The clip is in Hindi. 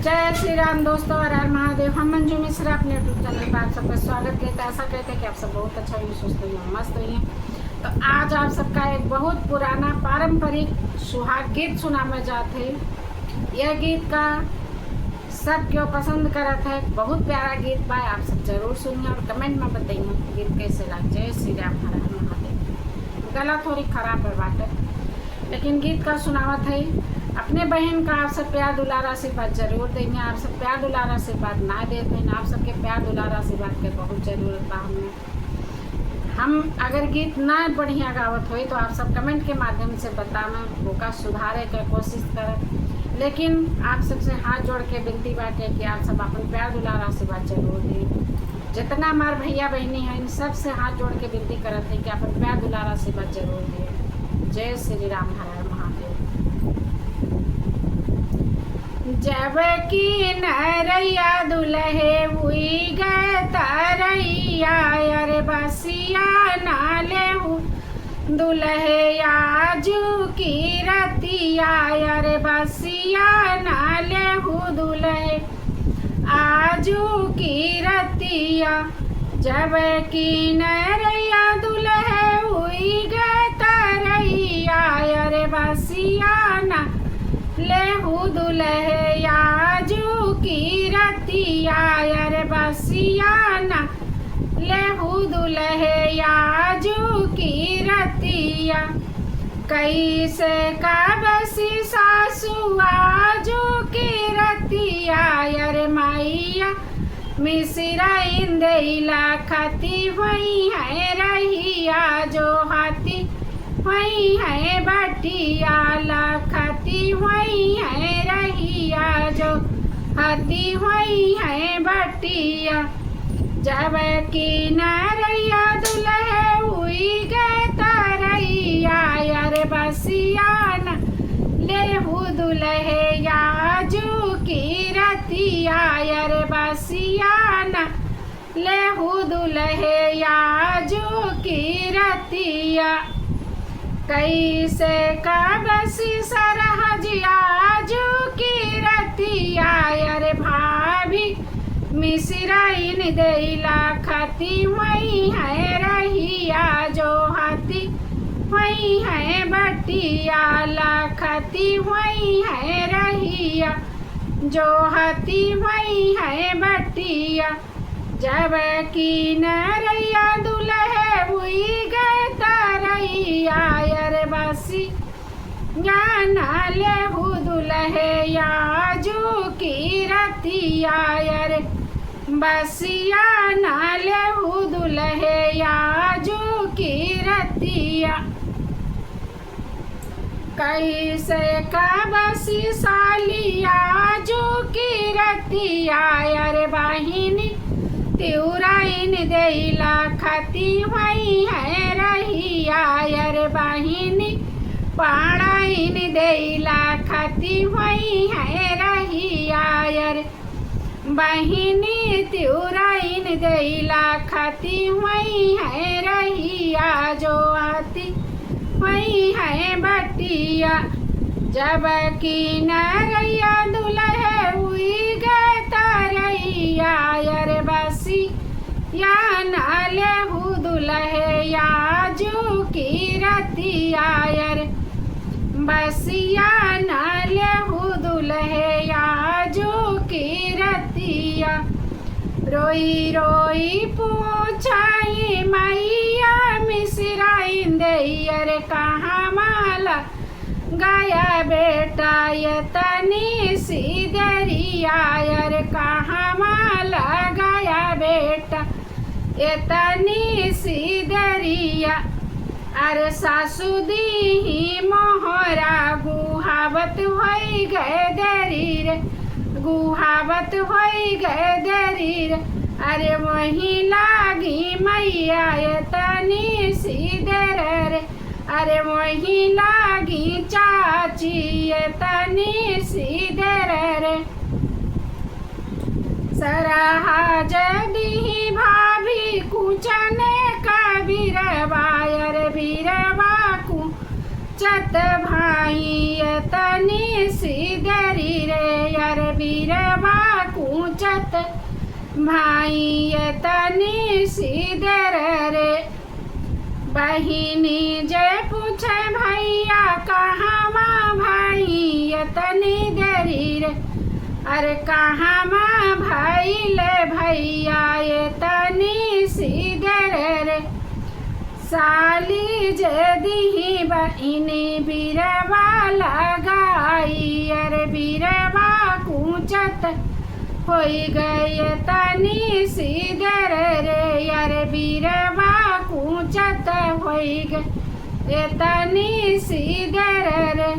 जय श्री राम दोस्तों, हर हर महादेव। हम मंजू मिश्रा अपने यूट्यूब चैनल पर आप सबका स्वागत करते हैं। ऐसा कहते हैं कि आप सब बहुत अच्छा भी सुस्त हुई हैं, मस्त हुई हैं। तो आज आप सबका एक बहुत पुराना पारंपरिक सुहाग गीत सुनाने जाते हैं। यह गीत का सब क्यों पसंद करत है, बहुत प्यारा गीत बा। आप सब जरूर सुनिए और कमेंट में बताइए गीत कैसे लग। जय श्री राम, हर हर महादेव। गला थोड़ी खराब है बात, लेकिन गीत का सुनावत है। अपने बहन का आप सब प्यार दुलारा आशीर्वाद जरूर देंगे। आप सब प्यार दुलारा आशीर्वाद ना देते हैं, आप सबके प्यार दुलारा आशीर्वाद के बहुत ज़रूरत बा हमें। हम अगर गीत ना बढ़िया गावत हो तो आप सब कमेंट के माध्यम से बताना, ओका सुधारे के कोशिश करें। लेकिन आप सबसे हाथ जोड़ के विनती बाटे कि आप सब अपन प्यार दुलारा आशीर्वाद जरूर दें। जितना हमार भैया बहनी है इन सब से हाथ जोड़ के विनती करते हैं कि अपन प्यार दुलारा आशीर्वाद जरूर दें। जय श्री राम, हर हर महादेव। जब की नरैया दुल्हे हुई गए तरैया, अरे बसिया नाले हूँ दुल्हे आजू की रतिया, अरे बसिया नाले हूँ दुल्हे आजू की रतिया। जब की नरैया दुल्हे हुई गए तरैया, अरे बसिया ना लेहू दुल्हे आजू की रतिया, अरे बसिया ना लेहू दुल्हे आजू की रतिया। कैसे का बसी सासू आजू की रतिया, अरे मैया मिश्रा इंदेला खाती हुई है रहिया, जो हाथी हुई है बटिया लाखती हुई है रहिया, जो हाथी हुई है बटिया। जब की नरैया दुल्हे हुई गए तरैया, अरे बसिया न लेहू दुल्हे आजू की रतिया, अरे बसिया न लेहू दुल्हे आजू की रतिया। कैसे का बसी सरहजिया आजू की रतिया, अरे भाभी मिश्रा इन देला खाती हुई है रहिया, जो हाथी हुई है बटिया लाखती हुई है रहिया, जो हाथी हुई है बटिया। जब की नरैया दुल्हे हुई गए तरैया, अरे बसी या नाले हूँ दुल्हे आजू की रतिया, अरे बसिया नाले हूँ दुल्हे आजू की रतिया। कैसे का बसी साली आजू की रतिया, अरे बहिनी तिउराइन देला खाती हुई है रहिया, अरे बहिनी पाड़ाइन देला खाती हुई है रहिया, अरे बहिनी तिउराइन देला खाती हुई है रहिया, जो आती हुई है बटिया। जब की नरैया दुल्हे हुई गए तरैया, अरे बसी या नाले हूँ दुल्हे आजू की रतिया, अरे बसिया नाले हूँ दुल्हे आजू की रतिया। रोई रोई पूछाई मैया मिश्रा इंदे, अरे कहाँ माला गाया बेटा ये तनी सी दरिया, अरे कहाँ माला गाया बेटा ये तनी सी दरिया। अरे सासू दी ही मोहरा गुहावत होई गए दरी रे, गुहावत होई गए दरी रे, अरे वही लागी मैया ये तनी सी दर रे, अरे वही लागी चाची ये तनी सी दर रे। सरहा जदी भाभी कुचने का बीरवा, अरे बीरवा को कूचत भाई तनी सीधरी रे यार बीरवा कूचत भाई तनी सीधर रे बहिनी जय पूछे भैया कहाँ भाई तनी देरी रे अरे कहाँ भाई ले भैया ये तनी सीधर रे साली जदी बहिनी बीरवा लगाई अरे बीरवा कूचत हो गए तनी सीधर रे अरे बीरवा कूचत हो गए तनी सीधर रे